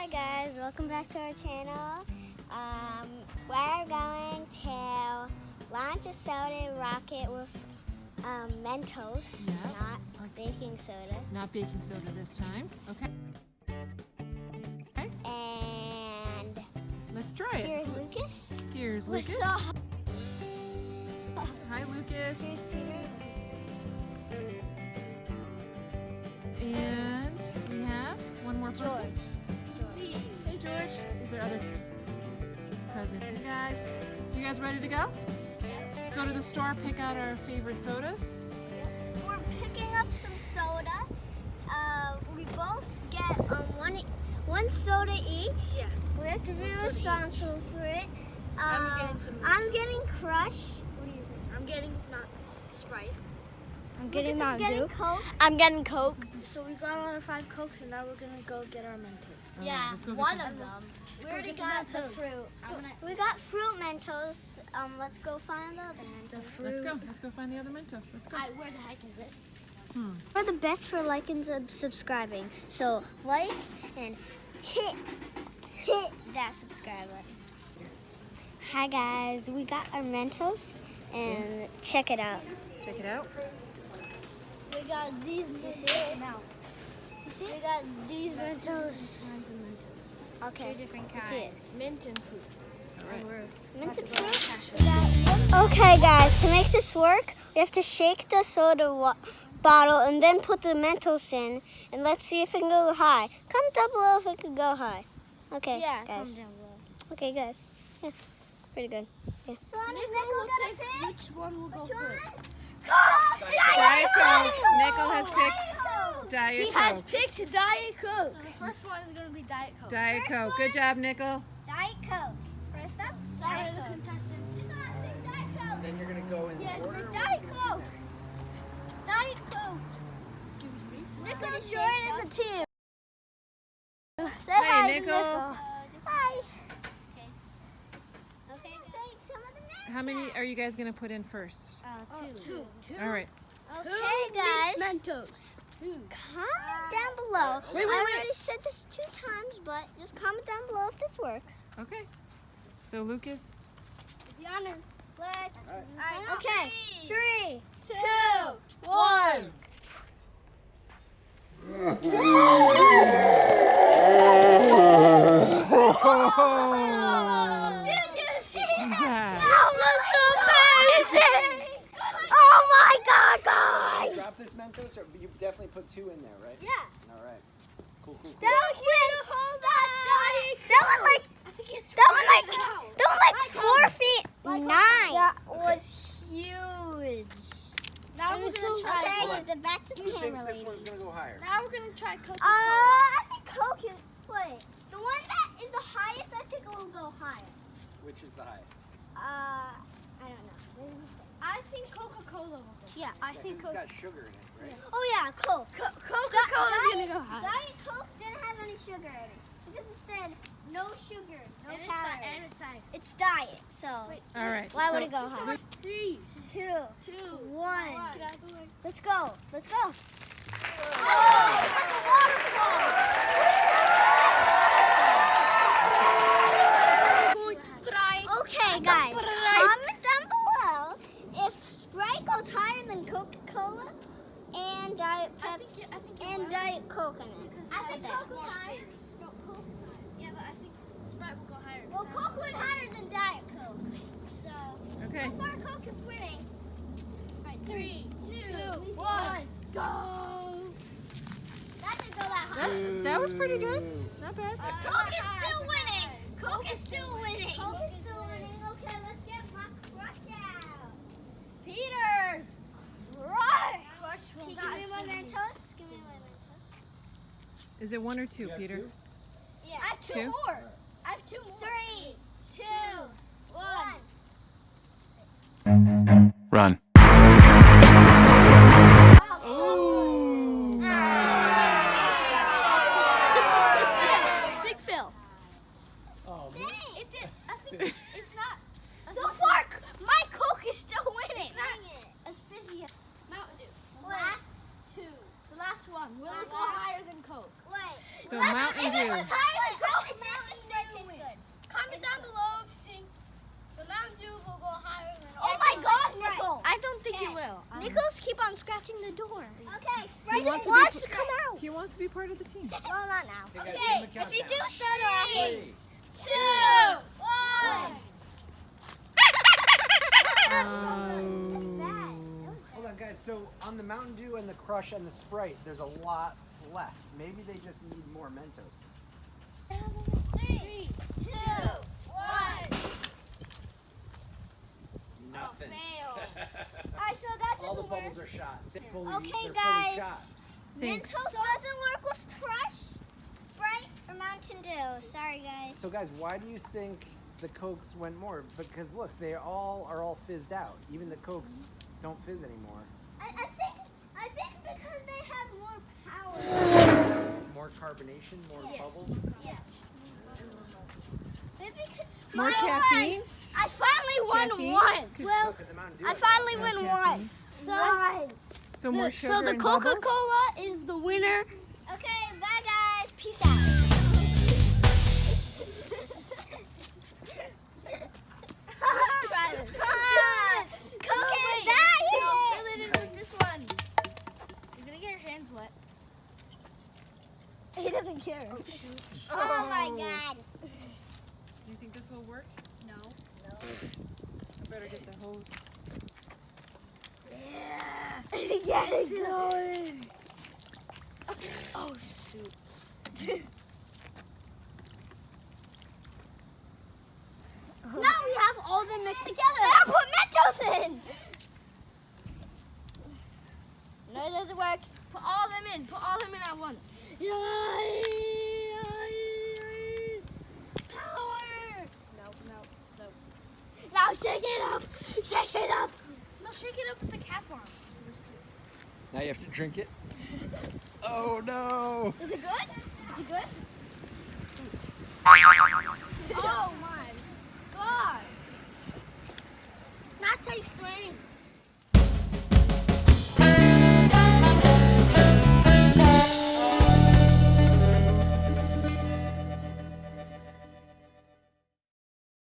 Hi guys, welcome back to our channel. We're going to launch a soda rocket with Mentos, not baking soda. Not baking soda this time. Okay. And Let's try it. here's Lucas. Here's Lucas. Hi, Lucas. Here's Peter. And we have one more person. George. Hey, George. Is our other cousin. Hey, guys. You guys ready to go? Let's go to the store, pick out our favorite sodas. We're picking up some soda. We both get one soda each. Yeah. We have to be responsible for it. I'm getting Crush. What are you getting? I'm getting not Sprite. I'm getting Mountain Dew. Coke. I'm getting Coke. So we got another 5 Cokes, and now we're gonna go get our Mentos. Yeah, let's go get one the- of them. We already get the got the Mentos. fruit. We got fruit Mentos. Let's go find the other Mentos. Let's go. Let's go find the other Mentos. Let's go. Where the heck is it? We're the best for liking and subscribing. So like and hit that subscribe button. Hi guys, we got our Mentos and check it out. Check it out. We got these. Do you see it? No. You see? We got these Mentos. Kinds of Mentos. Okay. 2 different You kinds. see it? Mint and fruit. All right. Mint and About to go fruit. cash it. Okay guys, to make this work, we have to shake the soda bottle and then put the Mentos in, and let's see if it can go high. Comment down below if it can go high. Okay, Yeah, guys. comment down below. Okay, guys. Yeah, pretty good. Yeah. Nickel will pick which one will go first. Diet Coke. Nickel has picked Diet He has Coke. picked Diet Coke. So the first one is gonna be Diet Coke. Diet First Coke. one. Good job, Nickel. Diet Coke. First up, Sorry, Diet the Coke. contestants. Diet Coke. Then you're gonna go in Yes, order. the Diet Coke. Diet Coke. Nickel Nickel joined as a team. Say Hey, hi to Nickel. Hi. Okay, guys, some of the next. How many are you guys going to put in first? Two. All right. Okay, guys. Mentos. Comment down below. Wait. I already said this 2 times, but just comment down below if this works. Okay. So, Lucas. The honor. Let's. Alright, Okay. 3, 2, 1. Did you see that? That was amazing! Oh my God, guys! Drop this Mentos, or you definitely put 2 in there, right? Yeah. All right. Cool. That one like I think it's that one like 4 feet 9. That was huge. Now we're gonna try. Okay, Hold on. give it back to the Who thinks camera this lady. one's gonna go higher? Now we're gonna try Coca-Cola. I think Coke is. Wait, the one that is the highest, I think it will go higher. Which is the highest? I don't know. What did you say? I think Coca-Cola will go. Yeah, I Yeah, 'cause think it's Coke. got sugar in it, right? Oh yeah, Coke. Coca-Cola's gonna go high. Diet Coke didn't have any sugar in it because it said no sugar, no And calories. it's diet. It's diet, so All right. why so, would it go high? 3, 2, 2, 1. Get out of the way. Let's go. Let's go. Oh, it's like a waterfall. Okay, guys, comment down below if Sprite goes higher than Coca-Cola and Diet Pepsi I think it and will. Diet Coke in it. I think Okay. Coke was higher. No, Coke. Yeah, but I think Sprite will go higher. Well, Coke went higher than Diet Coke. So, Okay. so far Coke is winning. Alright, 3, 2, 1, go! That didn't go that high. That was pretty good. Not bad. Coke is still winning. Coke is still winning. Coke is still winning. Okay, let's get my crush out. Peter's! Right. Crush will Give not me my finish. Mentos. Give me my Mentos. Is it 1 or 2, You have Peter? 2? Yeah. I have 2 Two? more. I have 2 more. 3, 2, 1. Run. Ooh. Big Phil. Oh, It did. I think it's not. So far, my Coke is still winning. Dang it. As fizzy as Mountain Dew. The Wait. last 2. The last one. Will it go higher than Coke? Wait. So Mountain If it Dew. was higher than Coke, will. Nichols keep on scratching the door. Okay, He Sprite wants just to wants be- to come out. He wants to be part of the team. Well, not now. Hey, guys, Okay, give him a if you do countdown. soda, I can. 3, 2, 1. Hold on, guys. So on the Mountain Dew and the Crush and the Sprite, there's a lot left. Maybe they just need more Mentos. 3, 2, 1. Nothing. Alright, so that All the doesn't work. bubbles are shot. Okay, They're guys. fully shot. Thanks. Mentos doesn't work with Crush, Sprite, or Mountain Dew. Sorry, guys. So guys, why do you think the Cokes went more? Because look, they all are all fizzed out. Even the Cokes don't fizz anymore. I think because they have more power. More carbonation, more Yes. bubbles. Yeah. Maybe More caffeine? I finally won Caffeine? once. Well, Look at the Mountain Dew. I finally More won caffeine. once. So more sugar So the and bubbles? Coca-Cola is the winner. Okay, bye guys. Peace out. Try this. Coke is No, dying. fill it in with this one. You're gonna get your hands wet. He doesn't care. Oh my god. Do you think this will work? No. I better get the hose. Get it going. Oh shoot. Now we have all them mixed together. Now put Mentos in. No, it doesn't work. Put all of them in. Put all of them in at once. Power. No. Now shake it up. Shake it up. No, shake it up with the cap on. Now you have to drink it. Oh no! Is it good? Is it good? Oh my god. That tastes strange.